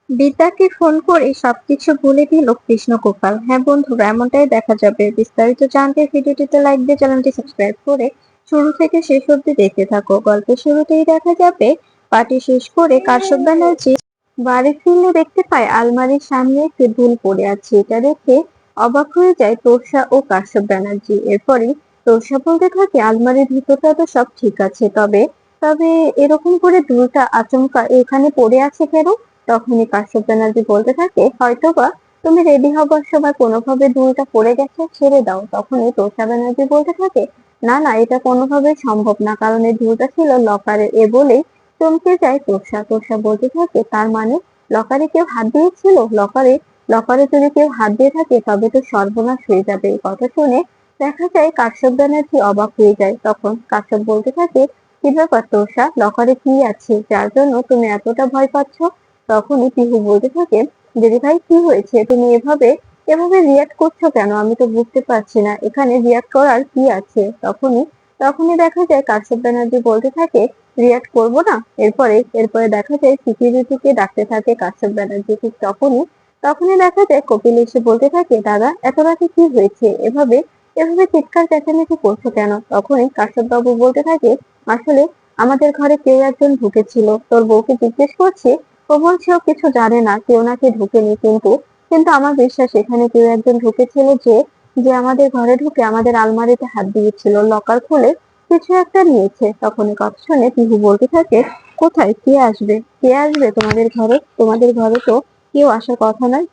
বিদ্যাকে phone করে সবকিছু বলে দিল কৃষ্ণগোপাল। হ্যাঁ বন্ধুরা, এমনটাই দেখা যাবে। বিস্তারিত জানতে ভিডিওটিতে লাইক দিয়ে চ্যানেলটি সাবস্ক্রাইব করে শুরু থেকে শেষ অবধি দেখতে থাকো। গল্পের শুরুতেই দেখা যাবে পার্টি শেষ করে কাশ্যপ ব্যানার্জি বাড়ি ফিরলে দেখতে পায় আলমারির সামনে একটি দুল পড়ে আছে। এটা দেখে অবাক হয়ে যায় তোষা ও কাশ্যপ ব্যানার্জি। এরপরই তোষা বলতে থাকে, আলমারির ভিতরটা তো সব ঠিক আছে, তবে তবে এরকম করে দুলটা আচমকা এখানে পড়ে আছে কেন? তখনই কাশ্যপ ব্যানার্জি বলতে থাকে, হয়তোবা তুমি রেডি হবার সময় কোনোভাবে দুলটা পড়ে গেছে, ছেড়ে দাও। তখনই তোষা ব্যানার্জি বলতে থাকে, না না, এটা কোনোভাবেই সম্ভব না, কারণ এই দুলটা ছিল লকারে। এ বলেই চমকে যায় তোষা। তোষা বলতে থাকে, তার মানে লকারে কেউ হাত দিয়েছিল? লকারে লকারে যদি কেউ হাত দিয়ে থাকে তবে তো সর্বনাশ হয়ে যাবে। এই কথা শুনে দেখা যায় কাশ্যপ ব্যানার্জি অবাক হয়ে যায়। তখন কাশ্যপ বলতে থাকে, কি ব্যাপার তোষা, লকারে কি আছে যার জন্য তুমি এতটা ভয় পাচ্ছ? তখনই পিহু বলতে থাকে, দিদি ভাই কি হয়েছে, তুমি এভাবে এভাবে রিয়াক্ট করছো কেন? আমি তো বুঝতে পারছি না এখানে রিয়াক্ট করার কি আছে। তখনই তখনই দেখা যায় কাশ্যপ ব্যানার্জি বলতে থাকে, রিয়াক্ট করবো না? এরপরে দেখা যায় সিকিউরিটিকে ডাকতে থাকে কাশ্যপ ব্যানার্জি। ঠিক তখনই দেখা যায় কপিল এসে বলতে থাকে, দাদা এত রাতে কি হয়েছে, এভাবে এভাবে চিৎকার চেঁচামেচি করছো কেন? তখনই কাশ্যপ বাবু বলতে থাকে, আসলে আমাদের ঘরে কেউ একজন ঢুকেছিল, তোর বউকে জিজ্ঞেস করছি, ও বলছে ও কিছু জানে না, কেউ নাকি ঢুকেনি। কিন্তু কিন্তু আমার বিশ্বাস এখানে কেউ একজন ঢুকেছিল, যে যে আমাদের ঘরে ঢুকে আমাদের আলমারিতে হাত দিয়েছিল, লকার খুলে কিছু একটা নিয়েছে। তখন এই কথা শুনে পিহু বলতে থাকে, কোথায় কে আসবে, কে আসবে তোমাদের ঘরে? তোমাদের ঘরে তো কেউ আসার কথা নয়।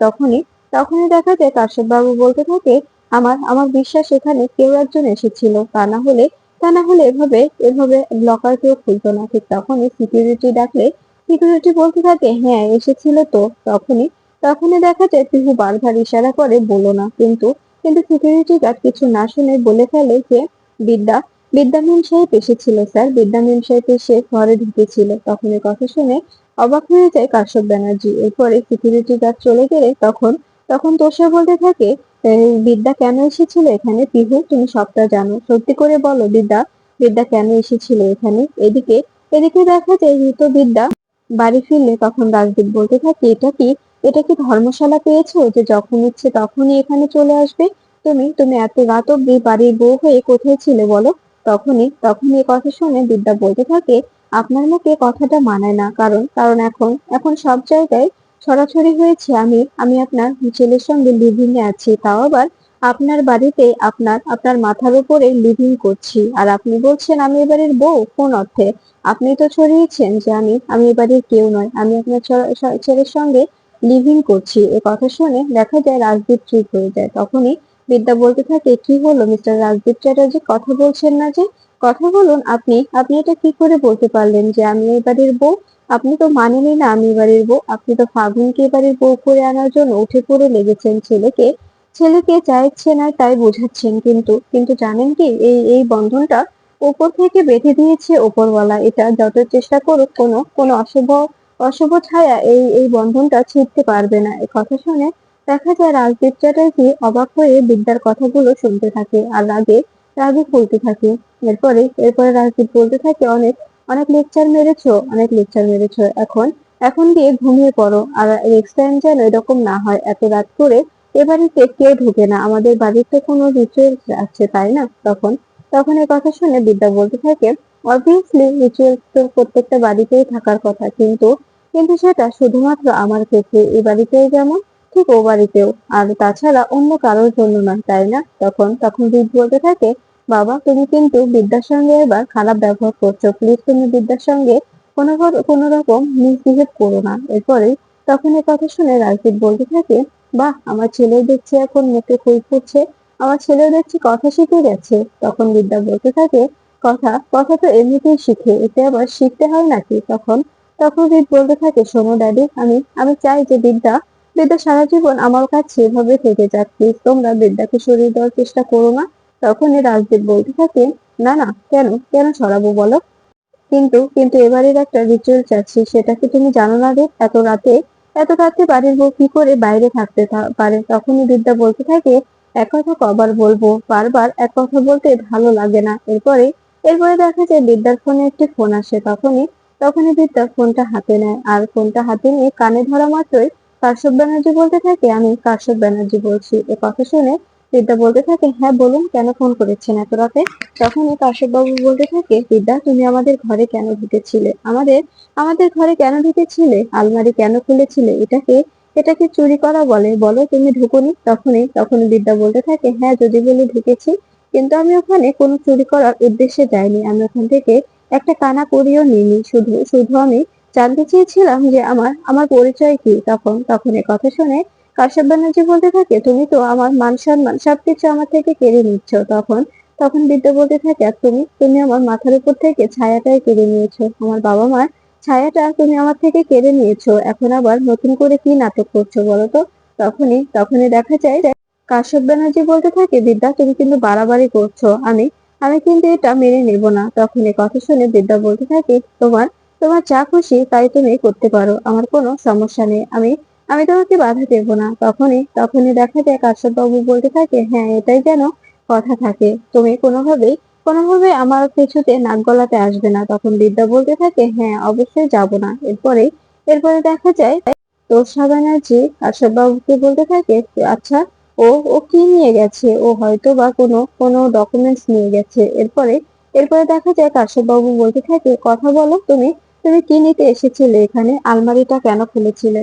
তখনই দেখা যায় কাশ্যপ বাবু বলতে থাকে, আমার আমার বিশ্বাস এখানে কেউ একজন এসেছিল, তা না হলে এভাবে এভাবে লকার কেউ খুলতো না। ঠিক তখনই সিকিউরিটি ডাকলে সিকিউরিটি বলতে থাকে, হ্যাঁ এসেছিল তো। তখনই দেখা যায় পিহু বারবার ইশারা করে বলো না, কিন্তু কিন্তু সিকিউরিটি গার্ড কিছু না শুনে বলে ফেলে যে বিদ্যা বিদ্যা মেম সাহেব এসেছিল স্যার, বিদ্যা মেম সাহেব এসে ঘরে ঢুকেছিল। তখন এই কথা শুনে অবাক হয়ে যায় কাশ্যপ ব্যানার্জি। এরপরে সিকিউরিটি গার্ড চলে গেলে তখন তখন তোষা বলতে থাকে, বিদ্যা কেন এসেছিল এখানে? পিহু তুমি সবটা জানো, সত্যি করে বলো বিদ্যা বিদ্যা কেন এসেছিল এখানে? এদিকে এদিকে দেখা যায় ঋত বিদ্যা বাড়ি ফিরলে তখন রাজদীপ বলতে থাকে, এটা কি ধর্মশালা পেয়েছো যে যখন ইচ্ছে তখনই এখানে চলে আসবে? তুমি এত রাত অব্দি বাড়ির বউ হয়ে কোথায় ছিলে বলো? তখনই এ কথা শুনে বিদ্যা বলতে থাকে, আপনার মুখে কথাটা মানায় না, কারণ কারণ এখন এখন সব জায়গায় ছড়াছড়ি হয়েছে আমি আমি আপনার ছেলের সঙ্গে লিভিং এ আছি, তাও আবার আপনার বাড়িতে, আপনার আপনার মাথার উপরে লিভিং করছি, আর আপনি বলছেন আমি এবারের বউ? কোন অর্থে? আপনি তো ছড়িয়েছেন যে আমি এ বাড়ির কেউ নয়, আমি আপনার ছেলের সঙ্গে লিভিং করছি। এ কথা শুনে দেখা যায় রাজদীপ চুপ হয়ে যায়। তখনই বিদ্যা বলতে থাকে, কি হলো মিস্টার রাজদীপ চ্যাটার্জি, কথা বলছেন না যে? কথা বলুন। আপনি আপনি এটা কি করে বলতে পারলেন যে আমি এই বাড়ির বউ? আপনি তো মানেনই না আমি এ বাড়ির বউ। আপনি তো ফাগুনকে এ বাড়ির বউ করে আনার জন্য উঠে পড়ে লেগেছেন, ছেলেকে ছেলেকে যা ইচ্ছে নয় তাই বোঝাচ্ছেন। কিন্তু কিন্তু জানেন কি, এই বন্ধনটা উপর থেকে বেঁধে দিয়েছে ওপরওয়ালা। এটা যত চেষ্টা করুক কোনো কোনো অশুভ অশুভ ছায়া এই বন্ধনটা ছিঁড়তে পারবে না। এ কথা শুনে দেখা যায় রাজদীপ চ্যাটার্জি অবাক হয়ে বিদ্যার কথাগুলো শুনতে থাকে আর রাগে ফুলতে থাকে। এরপরে রাজদীপ বলতে থাকে, অনেক অনেক লেকচার মেরেছো, এখন এখন গিয়ে ঘুমিয়ে পড়ো, আর নেক্সট টাইম যেন এরকম না হয়। এত রাত করে এ বাড়িতে কেউ ঢোকে না, আমাদের বাড়িতে কোনো রিচুয়াল আছে তাই না? তখন এই কথা শুনে বিদ্যা বলতে থাকে, অবভিয়াসলি রিচুয়াল তো প্রত্যেকটা বাড়িতেই থাকার কথা, কিন্তু কিন্তু সেটা শুধুমাত্র আমার ক্ষেত্রে, এই বাড়িতেও যেমন ঠিক ও বাড়িতেও, আর তাছাড়া অন্য কারোর জন্য নয়, তাই না? তখন বিদ বলতে থাকে, বাবা তুমি কিন্তু বিদ্যার সঙ্গে এবার খারাপ ব্যবহার করছো, প্লিজ তুমি বিদ্যার সঙ্গে কোনো রকম মিসবিহেভ করো না। তখন এই কথা শুনে রাজদীপ বলতে থাকে, বাহ, আমার ছেলেও দেখছি এখন মুখে খই ফুটছে, আমার ছেলেও দেখছি কথা শিখে গেছে। তখন বিদ্যা বলতে থাকে, কথা কথা তো এমনিতেই শিখে, এতে আবার শিখতে হয় নাকি? তখন বিদ বলতে থাকে, শোনো ড্যাডি, আমি চাই যে বিদ্যা বিদ্যা সারা জীবন আমার কাছে এভাবে থেকে যাক, প্লিজ তোমরা বিদ্যাকে সরিয়ে দেওয়ার চেষ্টা করো না। তখনই রাজদীপ বলতে থাকে, না না, কেন কেন সরাবো বলো? কিন্তু কিন্তু এবারের একটা রিচুয়াল চাচ্ছি, সেটা কি তুমি জানো না রে? এত রাতে বাড়ির বউ কি করে বাইরে থাকতে পারে? তখনই বিদ্যা বলতে থাকে, এক কথা কবার বলবো, বারবার এক কথা বলতে ভালো লাগে না। এরপরে দেখা যায় বিদ্যার ফোনে একটি ফোন আসে। তখনই বিদ্যা ফোনটা হাতে নেয়, আর ফোনটা হাতে নিয়ে কানে ধরা মাত্রই কাশ্যপ ব্যানার্জি বলতে থাকে, আমি কাশ্যপ ব্যানার্জি বলছি। এ কথা শুনে বিদ্যা বলতে থাকে, হ্যাঁ বলুন, কেন ফোন করেছেন এত রাতে? তখনই কাশ্যপ বাবু বলতে থাকে, বিদ্যা তুমি আমাদের ঘরে কেন ঢুকেছিলে? আমাদের আমাদের ঘরে কেন ঢুকেছিলে? আলমারি কেন খুলেছিলে? এটাকে চুরি করা বলে? বলো তুমি ঢুকোনি? তখনই বিদ্যা বলতে থাকে, হ্যাঁ যদি বলি ঢুকেছি, কিন্তু আমি ওখানে কোনো চুরি করার উদ্দেশ্যে যাইনি। আমি ওখান থেকে একটা কানা করিও নিইনি। শুধু শুধু আমি জানতে চেয়েছিলাম যে আমার আমার পরিচয় কি। তখন এ কথা শুনে কাশ্যপ ব্যানার্জি বলতে থাকে, তুমি তো আমার মান সম্মান সবকিছু আমার থেকে কেড়ে নিচ্ছ। তখন তখন বিদ্যা বলতে থাকে, আর তুমি তুমি আমার মাথার উপর থেকে ছায়াটাই কেড়ে নিয়েছো। আমার বাবা মার ছায়াটা তুমি আমার থেকে কেড়ে নিয়েছো। এখন আবার নতুন করে কি নাটক করছো বলো তো? তখনই দেখা যায় কাশ্যপ ব্যানার্জি বলতে থাকে, বিদ্যা তুমি কিন্তু বাড়াবাড়ি করছো। আমি আমি কিন্তু এটা মেনে নেব না। তখন এ কথা শুনে বিদ্যা বলতে থাকে, তোমার তোমার যা খুশি তাই তুমি করতে পারো, আমার কোনো সমস্যা নেই। আমি আমি তোমাকে বাধা দেব না। তখনই দেখা যায় কাশ্যপ বাবু বলতে থাকে, হ্যাঁ এটাই যেন কথা থাকে, তুমি কোনোভাবে আমার কিছুতে নাক গলাতে আসবে না। তখন বিদ্যা বলতে থাকে, হ্যাঁ অবশ্যই যাব না। এরপরে দেখা যায় তোষা ব্যানার্জি কাশ্যপ বাবুকে বলতে থাকে, আচ্ছা ও ও কি নিয়ে গেছে? ও হয়তো বা কোনো ডকুমেন্টস নিয়ে গেছে। এরপরে দেখা যায় কাশ্যপ বাবু বলতে থাকে, কথা বলো, তুমি তুমি কি নিতে এসেছিলে এখানে? আলমারিটা কেন খুলেছিলে?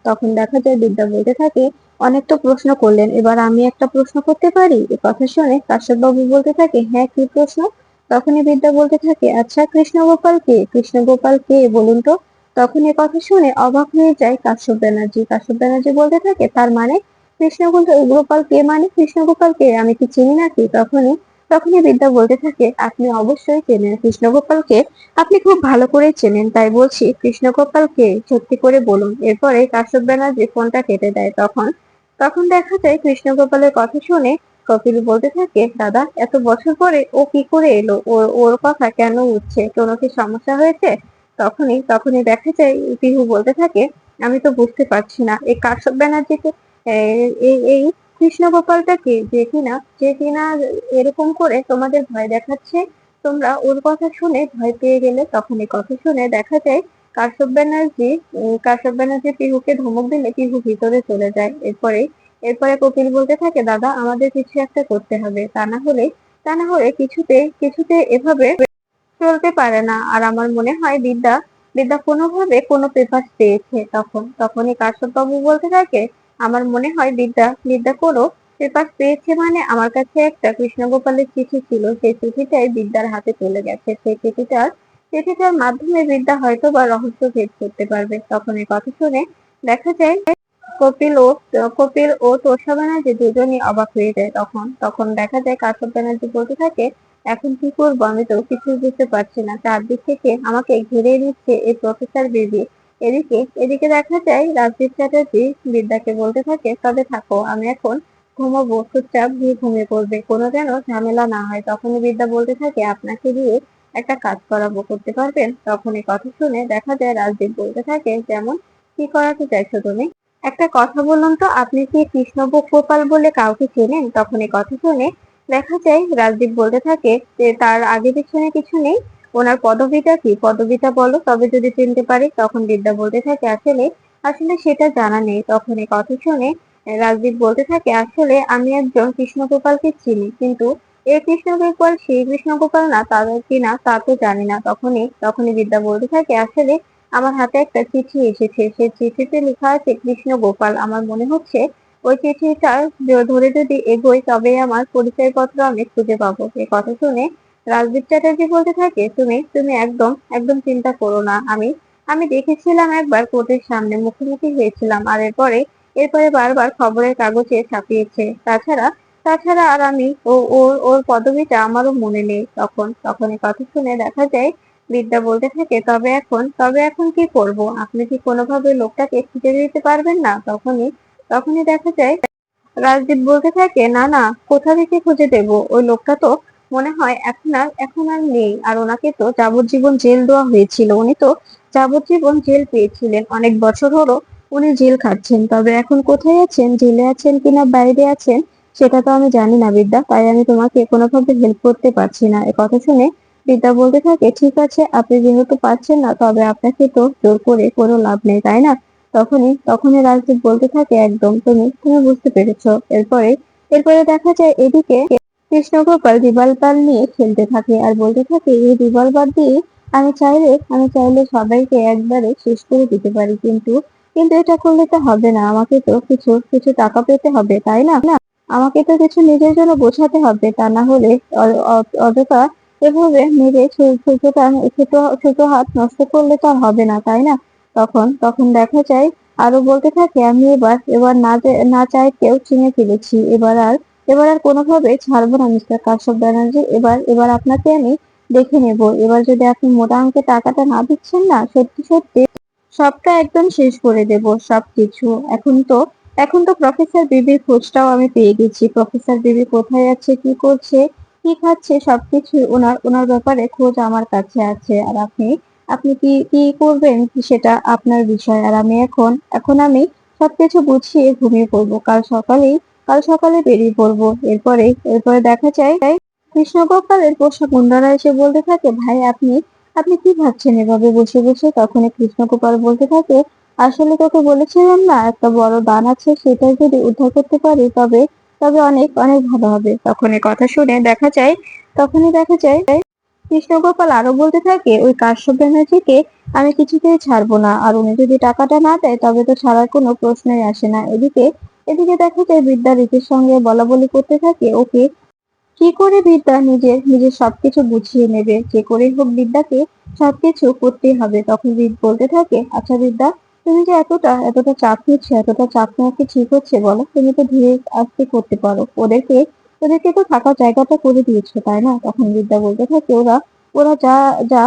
তখন দেখা যায় বিদ্যা বলতে থাকে, অনেক তো প্রশ্ন করলেন, এবার আমি একটা প্রশ্ন করতে পারি? এ কথা শুনে কাশ্যপ বাবু বলতে থাকে, হ্যাঁ কি প্রশ্ন? তখনই বিদ্যা বলতে থাকে, আচ্ছা কৃষ্ণগোপাল কে বলুন তো? তখন এ কথা শুনে অবাক হয়ে যায় কাশ্যপ ব্যানার্জি বলতে থাকে, তার মানে কৃষ্ণগোপাল কে? মানে কৃষ্ণগোপাল কে? আমি কি চিনি নাকি? তখনই বিদ্যা বলতে থাকে, আপনি অবশ্যই চেনেন কৃষ্ণগোপালকে, আপনি খুব ভালো করে চেনেন, তাই বলছি কৃষ্ণগোপাল কে সত্যি করে বলুন। এরপরে কাশ্যপ ব্যানার্জি ফোনটা কেটে দেয়। তখন দেখা যায় কৃষ্ণগোপালের কথা শুনে কপিল বলতে থাকে, দাদা এত বছর পরে ও কি করে এলো? ওর ওর কথা কেন উঠছে? কোনো কি সমস্যা হয়েছে? তখনই দেখা যায় পিহু বলতে থাকে, আমি তো বুঝতে পারছি না এই কাশ্যপ ব্যানার্জিকে, এই কৃষ্ণগোপালটা কে, যে কিনা এরকম করে তোমাদের ভয় দেখাচ্ছে? তোমরা ওর কথা শুনে ভয় পেয়ে গেলে। তখন এই কথা শুনে দেখা যায় কাশ্যপ ব্যানার্জি পিহুকে ধমক দিলে পিহু ভিতরে চলে যায়। এরপরে কপিল বলতে থাকে, দাদা আমাদের কিছু একটা করতে হবে, তা না হলে কিছুতে কিছুতে এভাবে চলতে পারে না। আর আমার মনে হয় বিদ্যা বিদ্যা কোনোভাবে কোনো পেপার পেয়েছে। তখনই কাশ্যপ বাবু বলতে থাকে, আমার মনে হয় বিদ্যা বিদ্যা কোনো পেপার পেয়েছে, মানে আমার কাছে একটা কৃষ্ণগোপালের চিঠি ছিল, সেই চিঠিটাই বিদ্যার হাতে চলে গেছে। সেই চিঠিটার মাধ্যমে বিদ্যা হয়তো বা রহস্য ভেদ করতে পারবে। তখন এই কথা শুনে দেখা যায় কপিল ও কপিল ও তোষা ব্যানার্জি দুজনই অবাক হয়ে যায়। তখন দেখা যায় কাশ্যপ ব্যানার্জি বলতে থাকে, এখন কি করবো? আমি তো কিছুই বুঝতে পারছি না, চারদিক থেকে আমাকে ঘিরে নিচ্ছে এই প্রফেসর বেবি। এদিকে দেখা যায় রাজদীপ চ্যাটার্জি বিদ্যাকে বলতে থাকে, তবে থাকো, আমি এখন ঘুমাবো, চুপচাপ গিয়ে ঘুমিয়ে পড়বে, কোনো যেন ঝামেলা না হয়। তখনই বিদ্যা বলতে থাকে, আপনাকে দিয়ে একটা কাজ করাবো, করতে পারবেন? তখন এই কথা শুনে দেখা যায় রাজদীপ বলতে থাকে, যেমন কি করাতে চাইছো তুমি? একটা কথা বলুন তো, আপনি কি কৃষ্ণগোপাল বলে কাউকে চেনেন? তখন এই কথা শুনে দেখা যায় রাজদীপ বলতে থাকে যে তার আগে পিছনে কিছু নেই, ওনার পদবিটা কি? পদবিটা বলো, তবে যদি চিনতে পারি। তখন বিদ্যা বলতে থাকে, আসলে আসলে সেটা জানা নেই। তখন এই কথা শুনে রাজদীপ বলতে থাকে, আসলে আমি একজন কৃষ্ণগোপালকে চিনি, কিন্তু এই কৃষ্ণগোপাল সেই কৃষ্ণগোপাল না, তাদের কিনা তা তো জানি না। তখনই বিদ্যা বলতে থাকে, আসলে আমার হাতে একটা চিঠি এসেছে, সেই চিঠিতে লেখা আছে কৃষ্ণগোপাল। আমার মনে হচ্ছে ওই চিঠিটা ধরে যদি এগোই তবেই আমার পরিচয়পত্র আমি খুঁজে পাবো। এ কথা শুনে রাজদীপ চ্যাটার্জি বলতে থাকে, তুমি তুমি একদম একদম চিন্তা করো না। আমি আমি দেখেছিলাম একবার কোর্টের সামনে, মুখোমুখি হয়েছিলাম, আর এরপরে বারবার খবরের কাগজে ছাপিয়েছে। তাছাড়া তাছাড়া আর আমি ওর পদবিটা আমারও মনে নেই। তখন এই কথা শুনে দেখা যায় বিদ্যা বলতে থাকে, তবে এখন কি করব? আপনি কি কোনোভাবে লোকটাকে খুঁজে দিতে পারবেন না? তখনই দেখা যায় রাজদীপ বলতে থাকে, না না, কোথা থেকে খুঁজে দেব? ওই লোকটা তো মনে হয় এখন আর নেই, আর ওনাকে তো যাবজ্জীবন জেল দেওয়া হয়েছিল। উনি তো যাবজ্জীবন জেল পেয়েছিলেন, অনেক বছর হলো উনি জেল খাটছেন। তবে এখন কোথায় আছেন, জেলে আছেন কিনা বাইরে আছেন, সেটা তো আমি জানি না বিদ্যা, তাই আমি তোমাকে কোনোভাবে হেল্প করতে পারছি না। এ কথা শুনে বিদ্যা বলতে থাকে, ঠিক আছে, আপনি যেহেতু পারছেন না তবে আপনাকে তো জোর করে কোনো লাভ নেই, তাই না? তখনই রাজদীপ বলতে থাকে, একদম, তুমি তুমি বুঝতে পেরেছো। এরপরে এরপরে দেখা যায় এদিকে কৃষ্ণগোপাল রিভলভার নিয়ে খেলতে থাকে আর বলতে থাকে, এই রিভলভার দিয়ে আমি চাইলে সবাইকে একবারে শেষ করে দিতে পারি, কিন্তু কিন্তু এটা করলে তো হবে না, আমাকে তো কিছু কিছু টাকা পেতে হবে, তাই না? আমাকে তো কিছু নিজের জন্য গোছাতে হবে, তা না হলে অযথা এভাবে মেরে ছোট ছোট হাত নষ্ট করলে তো আর হবে না, তাই না? তখন দেখা যায় আরো বলতে থাকে, আমি এবার না চাইতেও চিনে ফেলেছি, এবার আর কোনোভাবে ছাড়বো না মিস্টার কাশ্যপ ব্যানার্জি। এবার আপনাকে আমি দেখে নেব। এবার যদি আপনি মোটা অঙ্কের টাকাটা না দিচ্ছেন না, সত্যি সত্যি সবটা একদম শেষ করে দেব, সবকিছু। এখন তো প্রফেসর বিবির খোঁজটাও আমি পেয়ে গেছি। প্রফেসর বিবি কোথায় আছে, কি করছে, কি খাচ্ছে, সবকিছু ওনার ওনার ব্যাপারে খোঁজ আমার কাছে আছে। আর আপনি আপনি কি কি করবেন সেটা আপনার বিষয়। আর আমি এখন সবকিছু গুছিয়ে ঘুমিয়ে পড়বো। কাল সকালে বেরিয়ে পড়বো। এরপরে দেখা যায় কৃষ্ণগোপালের পোষা গুন্ডারা এসে বলতে থাকে, ভাই, আপনি আপনি কি ভাবছেন এভাবে বসে বসে? তখনই কৃষ্ণগোপাল বলতে থাকে, আসলে তোকে বলেছিলাম না, একটা বড় দান আছে, সেটা যদি উদ্ধার করতে পারি তবে তবে অনেক অনেক ভালো হবে। তখনই দেখা যায় কৃষ্ণগোপাল আরো বলতে থাকে, ওই কাশ্যপ ব্যানার্জিকে আমি কিছুতেই ছাড়বো না, আর উনি যদি টাকাটা না দেয় তবে তো ছাড়ার কোনো প্রশ্নই আসে না। এদিকে দেখা যায় বিদ্যা রীতির সঙ্গে বলাবলি করতে থাকে, ওকে কি করে বিদ্যা নিজের নিজের সবকিছু গুছিয়ে নেবে, যে করে হোক বিদ্যাকে সবকিছু করতেই হবে। তখন বলতে থাকে, আচ্ছা বিদ্যা, তুমি যে এতটা এতটা চাপ নিচ্ছ, এতটা চাপ নেওয়া কি ঠিক হচ্ছে বলো? তুমি তো ধীরে আস্তে করতে পারো। ওদেরকে তো থাকার জায়গাটা করে দিয়েছো, তাই না? তখন বিদ্যা বলতে থাকে, ওরা ওরা যা যা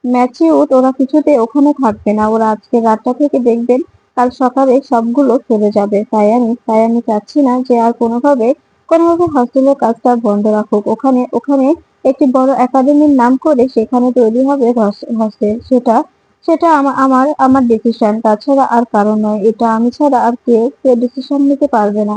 ম্যাচিউর, ওরা কিছুতে ওখানে থাকবে না। ওরা আজকে রাতটা থেকে দেখবেন, কাল সকালে সবগুলো চলে যাবে। তাই আমি চাচ্ছি না যে আর কোনোভাবে হস্টেলের কাজটা বন্ধ রাখুক। ওখানে একটি বড় একাডেমির নাম করে সেখানে তৈরি হবে হস্টেল। সেটা সেটা আমার ডিসিশন, তাছাড়া আর কারণ নয়। এটা আমি ছাড়া আর কেউ ডিসিশন নিতে পারবে না।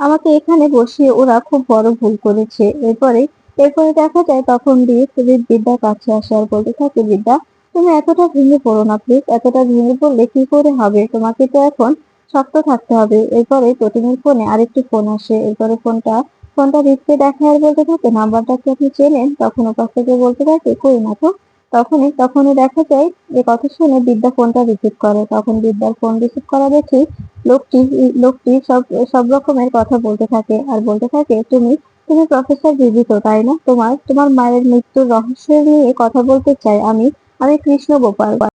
আমাকে এখানে বসিয়ে ওরা খুব বড় ভুল করেছে। এরপরে দেখা যায় তখন সুজিত বিদ্যার কাছে আসে আর বলতে থাকে, বিদ্যা, তুমি এতটা ভেঙে পড়ো না প্লিজ। এতটা ভেঙে পড়লে কি করে হবে? তোমাকে তো এখন শক্ত থাকতে হবে। এরপরে প্রতিদিন ফোনে আরেকটি ফোন আসে। এরপরে ফোনটা রিসকে দেখায় আর বলতে থাকে, নাম্বারটা কি আপনি চেনেন? তখন ওপাশ থেকে বলতে থাকে, কই না তো। তখনই দেখা যায় যে কথা শুনে বিদ্যা ফোনটা রিসিভ করে। তখন বিদ্যার ফোন রিসিভ করা দেখি লোকটি লোকটি সব রকমের কথা বলতে থাকে আর বলতে থাকে, তুমি তুমি প্রফেসর বিবি তো, তাই না? তোমার তোমার মায়ের মৃত্যুর রহস্য নিয়ে কথা বলতে চাই আমি। আমি কৃষ্ণ গোপাল।